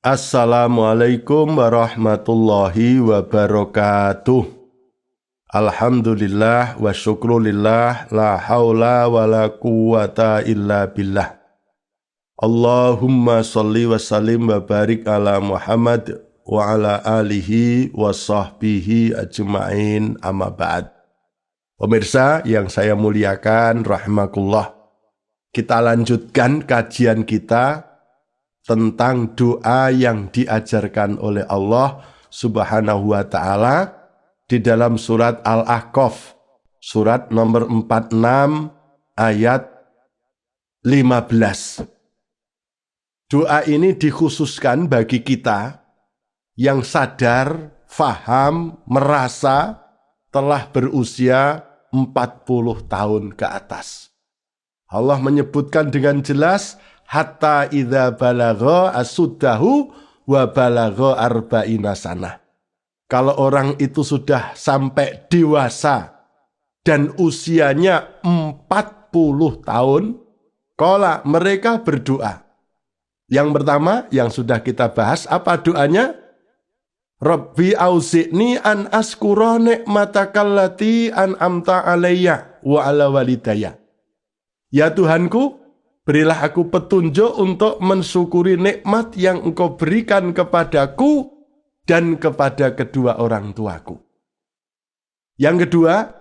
Assalamualaikum warahmatullahi wabarakatuh. Alhamdulillah wa syukrulillah la haula wa la quwata illa billah. Allahumma salli wa sallim wa barik ala Muhammad wa ala alihi wa sahbihi ajma'in amma ba'd. Pemirsa yang saya muliakan rahimakumullah, kita lanjutkan kajian kita tentang doa yang diajarkan oleh Allah Subhanahu wa ta'ala di dalam surat Al-Ahqaf, surat nomor 46 ayat 15. Doa ini dikhususkan bagi kita yang sadar, faham, merasa telah berusia 40 tahun ke atas. Allah menyebutkan dengan jelas, hatta idza balagha asuddahu wa balagha arba'ina sanah. Kalau orang itu sudah sampai dewasa dan usianya 40 tahun, qala mereka berdoa. Yang pertama yang sudah kita bahas, apa doanya? Rabbi auzi'ni an askura ni'matakallati an'amta alayya wa ala walidayya. Ya Tuhanku, berilah aku petunjuk untuk mensyukuri nikmat yang Engkau berikan kepadaku dan kepada kedua orang tuaku. Yang kedua,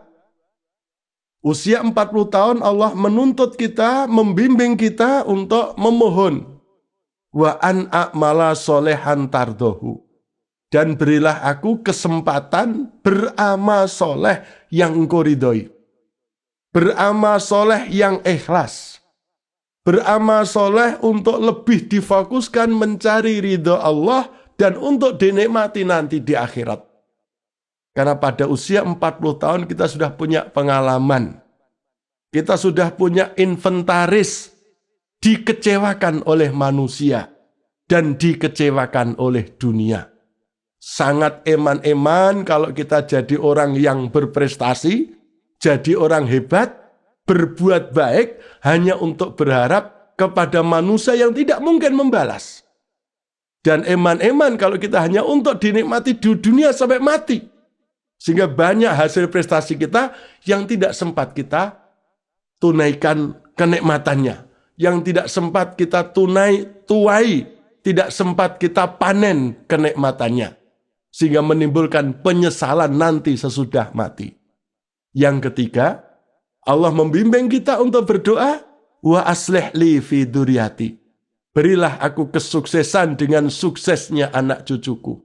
usia 40 tahun Allah menuntut kita, membimbing kita untuk memohon. Wa an a'mala solehan tardohu. Dan berilah aku kesempatan beramal soleh yang Engkau ridhoi. Beramal soleh yang ikhlas. Beramal soleh untuk lebih difokuskan mencari ridho Allah dan untuk dinikmati nanti di akhirat. Karena pada usia 40 tahun kita sudah punya pengalaman. Kita sudah punya inventaris, dikecewakan oleh manusia dan dikecewakan oleh dunia. Sangat eman-eman kalau kita jadi orang yang berprestasi, jadi orang hebat, berbuat baik hanya untuk berharap kepada manusia yang tidak mungkin membalas. Dan eman-eman kalau kita hanya untuk dinikmati di dunia sampai mati. Sehingga banyak hasil prestasi kita yang tidak sempat kita tunaikan kenikmatannya. Yang tidak sempat kita tuai, tidak sempat kita panen kenikmatannya. Sehingga menimbulkan penyesalan nanti sesudah mati. Yang ketiga, Allah membimbing kita untuk berdoa, wa aslih li fi dzurriyyati. Berilah aku kesuksesan dengan suksesnya anak cucuku.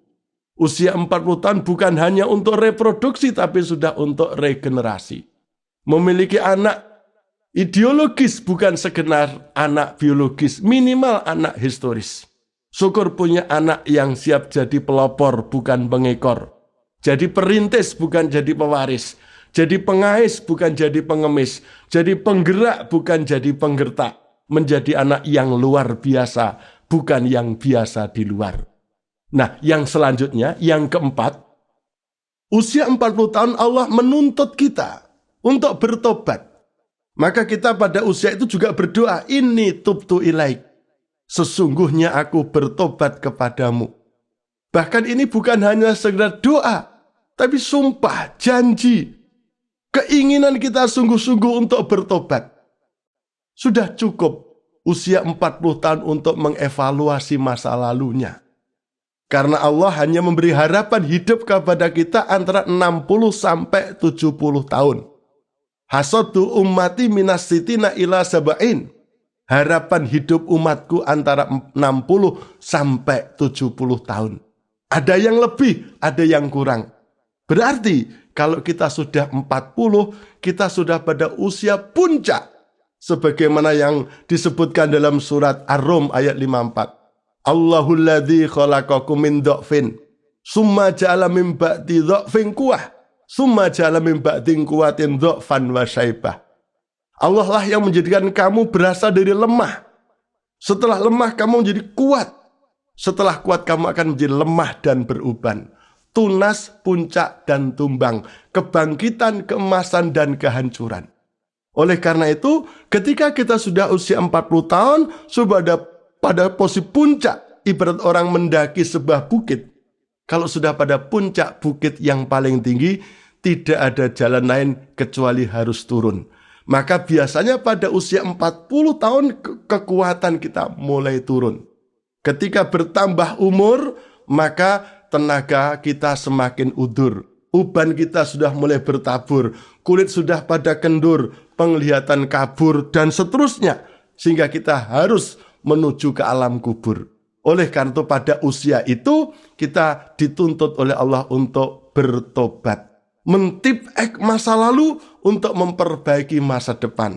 Usia 40 tahun bukan hanya untuk reproduksi, tapi sudah untuk regenerasi. Memiliki anak ideologis, bukan sekedar anak biologis, minimal anak historis. Syukur punya anak yang siap jadi pelopor, bukan pengekor. Jadi perintis, bukan jadi pewaris. Jadi pengais bukan jadi pengemis, jadi penggerak bukan jadi penggertak, menjadi anak yang luar biasa, bukan yang biasa di luar. Nah, yang selanjutnya, yang keempat, usia 40 tahun Allah menuntut kita untuk bertobat. Maka kita pada usia itu juga berdoa, inni tubtu ilaik. Sesungguhnya aku bertobat kepadamu. Bahkan ini bukan hanya sekedar doa, tapi sumpah, janji. Keinginan kita sungguh-sungguh untuk bertobat. Sudah cukup usia 40 tahun untuk mengevaluasi masa lalunya. Karena Allah hanya memberi harapan hidup kepada kita antara 60 sampai 70 tahun. Hasadu ummati minas sitina ila sab'in. Harapan hidup umatku antara 60 sampai 70 tahun. Ada yang lebih, ada yang kurang. Berarti kalau kita sudah 40, kita sudah pada usia puncak. Sebagaimana yang disebutkan dalam surat Ar-Rum ayat 54. Allahul ladzi khalaqakum min dha'fin, summa ja'ala min ba'di dha'fin quwwah, summa ja'ala min ba'di quwwatin dha'fan wa syaibah. Allah lah yang menjadikan kamu berasal dari lemah. Setelah lemah kamu menjadi kuat. Setelah kuat kamu akan menjadi lemah dan beruban. Tunas, puncak, dan tumbang, kebangkitan, keemasan, dan kehancuran. Oleh karena itu, ketika kita sudah usia 40 tahun, sudah pada posisi puncak, ibarat orang mendaki sebuah bukit. Kalau sudah pada puncak bukit yang paling tinggi, tidak ada jalan lain kecuali harus turun. Maka biasanya pada usia 40 tahun kekuatan kita mulai turun. Ketika bertambah umur, maka tenaga kita semakin udur. Uban kita sudah mulai bertabur, kulit sudah pada kendur, penglihatan kabur, dan seterusnya. Sehingga kita harus menuju ke alam kubur. Oleh karena itu pada usia itu kita dituntut oleh Allah untuk bertobat. Mentipek masa lalu untuk memperbaiki masa depan.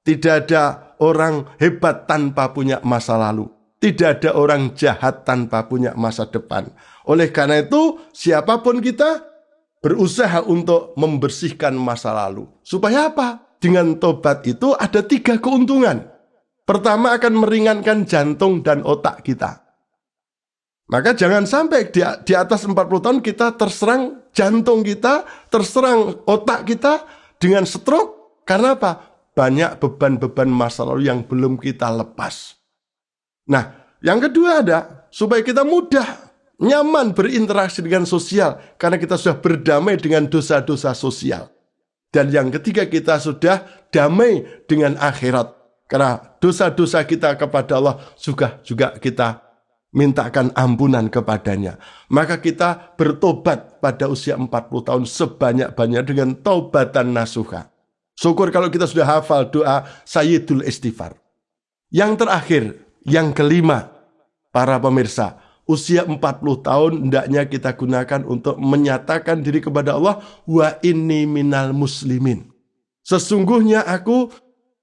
Tidak ada orang hebat tanpa punya masa lalu. Tidak ada orang jahat tanpa punya masa depan. Oleh karena itu siapapun kita berusaha untuk membersihkan masa lalu. Supaya apa? Dengan tobat itu ada 3 keuntungan. Pertama akan meringankan jantung dan otak kita. Maka jangan sampai di atas 40 tahun kita terserang jantung kita, terserang otak kita dengan stroke. Karena apa? Banyak beban-beban masa lalu yang belum kita lepas. Nah, yang kedua ada supaya kita mudah nyaman berinteraksi dengan sosial karena kita sudah berdamai dengan dosa-dosa sosial. Dan yang ketiga kita sudah damai dengan akhirat karena dosa-dosa kita kepada Allah juga kita mintakan ampunan kepadanya. Maka kita bertobat pada usia 40 tahun sebanyak-banyak dengan taubatan nasuha. Syukur kalau kita sudah hafal doa Sayyidul Istighfar. Yang terakhir, yang kelima, para pemirsa, usia 40 tahun hendaknya kita gunakan untuk menyatakan diri kepada Allah, wa inni minal muslimin. Sesungguhnya aku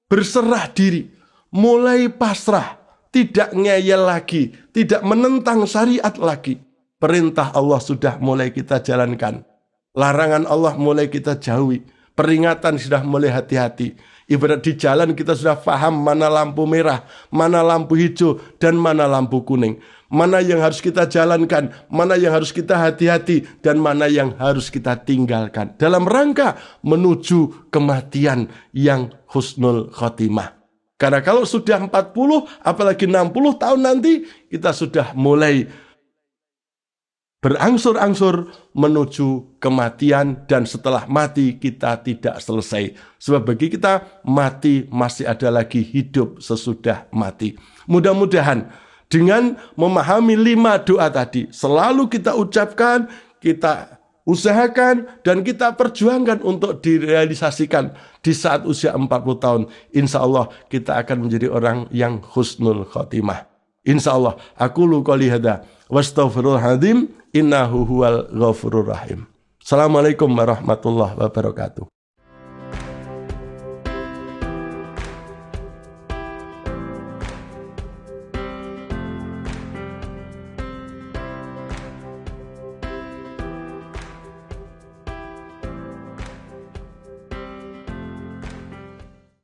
berserah diri, mulai pasrah, tidak ngeyel lagi, tidak menentang syariat lagi. Perintah Allah sudah mulai kita jalankan. Larangan Allah mulai kita jauhi. Peringatan sudah mulai hati-hati. Ibarat di jalan kita sudah paham mana lampu merah, mana lampu hijau, dan mana lampu kuning. Mana yang harus kita jalankan, mana yang harus kita hati-hati, dan mana yang harus kita tinggalkan. Dalam rangka menuju kematian yang husnul khotimah. Karena kalau sudah 40, apalagi 60 tahun nanti, kita sudah mulai berangsur-angsur menuju kematian, dan setelah mati kita tidak selesai. Sebab bagi kita mati masih ada lagi hidup sesudah mati. Mudah-mudahan dengan memahami 5 doa tadi selalu kita ucapkan, kita usahakan, dan kita perjuangkan untuk direalisasikan di saat usia 40 tahun. Insya Allah kita akan menjadi orang yang husnul khotimah. Insya Allah. Aku qouli hadza wastaghfirullahaladzim innahu huwal ghafurur rahim. Assalamualaikum warahmatullahi wabarakatuh.